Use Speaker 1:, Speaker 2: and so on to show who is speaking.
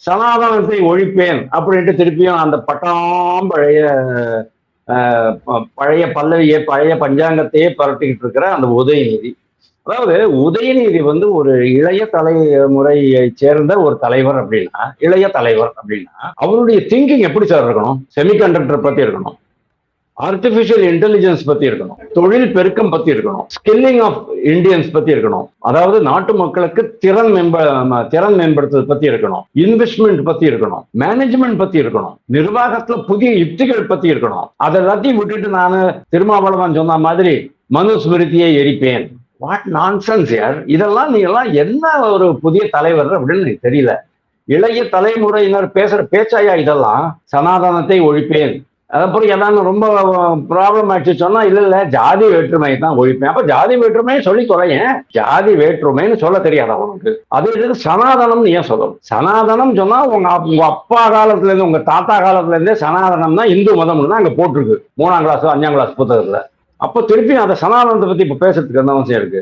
Speaker 1: சனாதனத்தை ஒழிப்பேன் அப்படின்ட்டு திருப்பியும் அந்த பட்டாம்பழைய பழைய பல்லவியை பழைய பஞ்சாங்கத்தையே பரட்டிக்கிட்டு இருக்கிற அந்த உதயநிதி. அதாவது உதயநிதி வந்து ஒரு இளைய தலைமுறையை சேர்ந்த ஒரு தலைவர் அப்படின்னா, இளைய தலைவர் அப்படின்னா அவருடைய திங்கிங் எப்படி சார் இருக்கணும்? செமிகண்டக்டர் பத்தி இருக்கணும், ஆர்டிபிஷியல் இன்டெலிஜென்ஸ் பத்தி இருக்கணும், தொழில் பெருக்கம் பத்தி இருக்கணும், ஸ்கில்லிங் ஆஃப் இந்தியன்ஸ் பத்தி இருக்கணும், அதாவது நாட்டு மக்களுக்கு திறன் மேம்படுத்துறது பத்தி இருக்கணும், இன்வெஸ்ட்மெண்ட் பத்தி இருக்கணும், மேனேஜ்மெண்ட் பத்தி இருக்கணும், நிர்வாகத்துல புதிய யுக்திகள் பத்தி இருக்கணும். அதை எல்லாத்தையும் விட்டுட்டு நான் திருமாவளவன் சொன்ன மாதிரி மனுஸ்மிருதியை எரிப்பேன். வாட் நான்சென்ஸ் யார் இதெல்லாம்? நீ எல்லாம் என்ன ஒரு புதிய தலைவர் அப்படின்னு எனக்கு தெரியல. இளைய தலைமுறையினர் பேசுற பேச்சாயா இதெல்லாம்? சனாதனத்தை ஒழிப்பேன், அப்புறம் ஏதாவது ரொம்ப ப்ராப்ளம் ஆயிடுச்சு சொன்னா இல்ல ஜாதி வேற்றுமை தான் ஒழிப்பேன். அப்ப ஜாதி வேற்றுமையை சொல்லி தொலையேன். ஜாதி வேற்றுமைன்னு சொல்ல தெரியாது அவனுக்கு. அது எதுக்கு சனாதனம் ஏன் சொல்லணும்? சனாதனம் சொன்னா உங்க அப்பா காலத்துல இருந்து உங்க தாத்தா காலத்துல இருந்தே சனாதனம் தான் இந்து மதம்னு அங்க போட்டிருக்கு 3ஆம் கிளாஸ் 5ஆம் கிளாஸ் புத்தகத்துல. அப்ப திருப்பி அந்த சனாதனத்தை பத்தி இப்ப பேசுறதுக்கு என்ன அவசியம் இருக்கு?